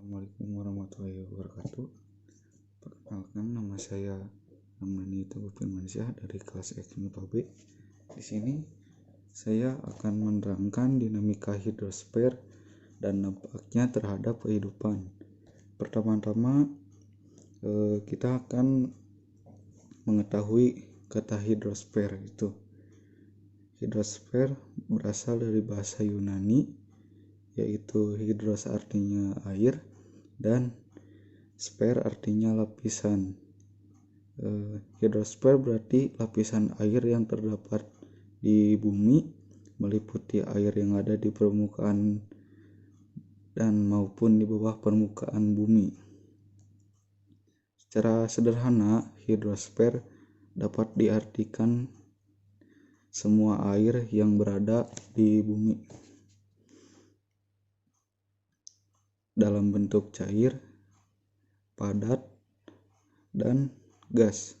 Assalamualaikum warahmatullahi wabarakatuh. Perkenalkan, nama saya Ramdhani Teguh Firmansyah dari kelas X MIPA B. Di sini saya akan menerangkan dinamika hidrosfer dan dampaknya terhadap kehidupan. Pertama-tama kita akan mengetahui kata hidrosfer itu. Hidrosfer berasal dari bahasa Yunani, yaitu hidros artinya air dan sfer artinya lapisan. Hidrosfer berarti lapisan air yang terdapat di bumi, meliputi air yang ada di permukaan dan maupun di bawah permukaan bumi. Secara sederhana, hidrosfer dapat diartikan semua air yang berada di bumi dalam bentuk cair, padat, dan gas.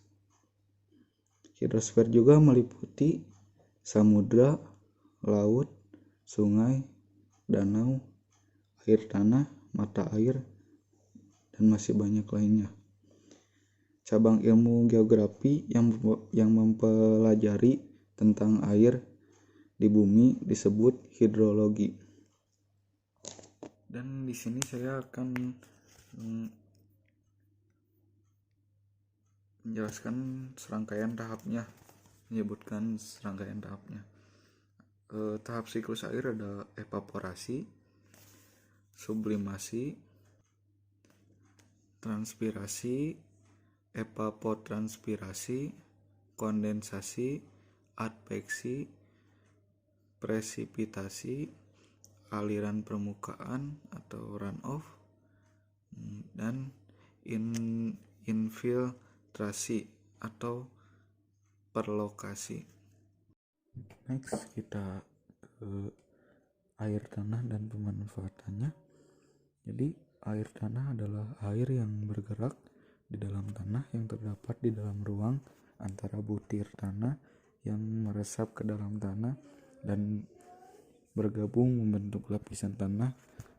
Hidrosfer juga meliputi samudra, laut, sungai, danau, air tanah, mata air, dan masih banyak lainnya. Cabang ilmu geografi yang mempelajari tentang air di bumi disebut hidrologi. Dan di sini saya akan menjelaskan serangkaian tahapnya, menyebutkan serangkaian tahapnya. Tahap siklus air ada evaporasi, sublimasi, transpirasi, evapotranspirasi, kondensasi, adveksi, presipitasi, aliran permukaan atau runoff, dan infiltrasi atau perlokasi. Next, kita ke air tanah dan pemanfaatannya. Jadi air tanah adalah air yang bergerak di dalam tanah yang terdapat di dalam ruang antara butir tanah yang meresap ke dalam tanah dan bergabung membentuk lapisan tanah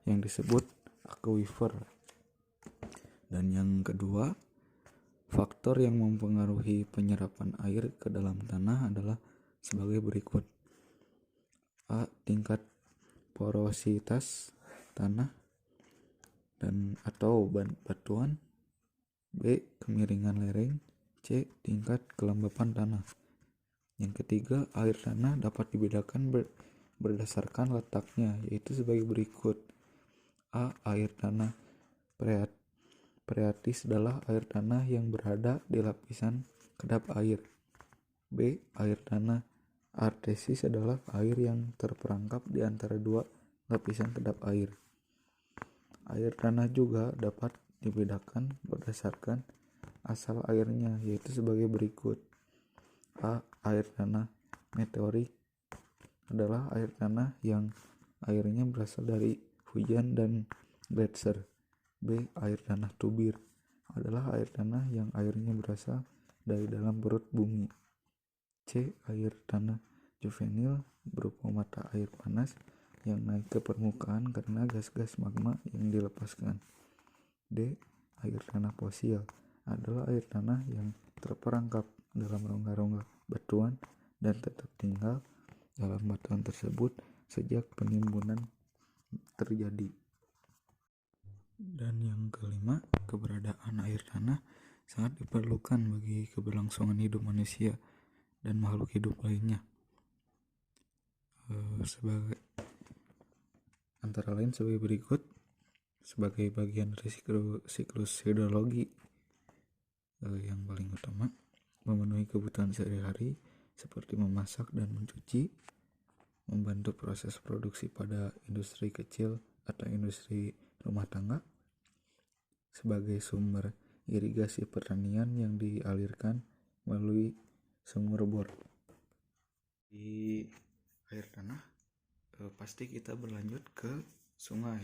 yang disebut aquifer. Dan yang kedua, faktor yang mempengaruhi penyerapan air ke dalam tanah adalah sebagai berikut. A. Tingkat porositas tanah dan atau batuan. B. Kemiringan lereng. C. Tingkat kelembapan tanah. Yang ketiga, air tanah dapat dibedakan berdasarkan letaknya, yaitu sebagai berikut. A. Air tanah phreatis adalah air tanah yang berada di lapisan kedap air. B. Air tanah artesis adalah air yang terperangkap di antara dua lapisan kedap air. Air tanah juga dapat dibedakan berdasarkan asal airnya, yaitu sebagai berikut. A. Air tanah meteorik adalah air tanah yang airnya berasal dari hujan dan gletser. B. Air tanah tubir adalah air tanah yang airnya berasal dari dalam perut bumi. C. Air tanah juvenil berupa mata air panas yang naik ke permukaan karena gas-gas magma yang dilepaskan. D. Air tanah fosil adalah air tanah yang terperangkap dalam rongga-rongga batuan dan tetap tinggal dalam batuan tersebut sejak penimbunan terjadi. Dan yang kelima, keberadaan air tanah sangat diperlukan bagi keberlangsungan hidup manusia dan makhluk hidup lainnya. Sebagai antara lain sebagai berikut. Sebagai bagian dari siklus hidrologi, yang paling utama, memenuhi kebutuhan sehari-hari seperti memasak dan mencuci, membantu proses produksi pada industri kecil atau industri rumah tangga, sebagai sumber irigasi pertanian yang dialirkan melalui sumur bor. Di air tanah pasti kita berlanjut ke sungai.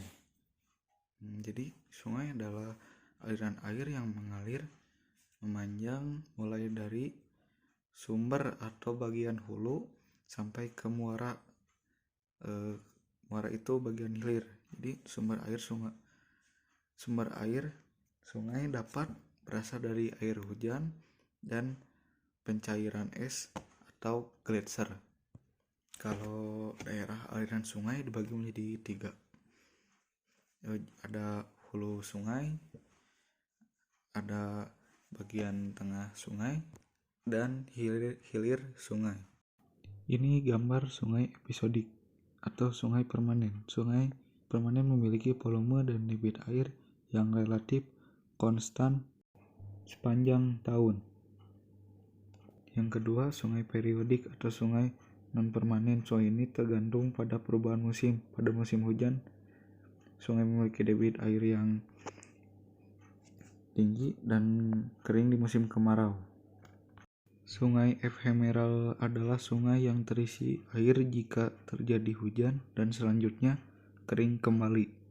Jadi sungai adalah aliran air yang mengalir memanjang mulai dari sumber atau bagian hulu sampai ke muara. Muara itu bagian hilir. Jadi sumber air Sumber air sungai dapat berasal dari air hujan dan pencairan es atau gletser. Kalau daerah aliran sungai dibagi menjadi 3. Ada hulu sungai, ada bagian tengah sungai, dan hilir sungai. Ini gambar sungai episodik atau sungai permanen. Sungai permanen memiliki volume dan debit air yang relatif konstan sepanjang tahun. Yang kedua, sungai periodik atau sungai non-permanen. Sungai ini tergantung pada perubahan musim. Pada musim hujan, sungai memiliki debit air yang tinggi dan kering di musim kemarau. Sungai ephemeral adalah sungai yang terisi air jika terjadi hujan dan selanjutnya kering kembali.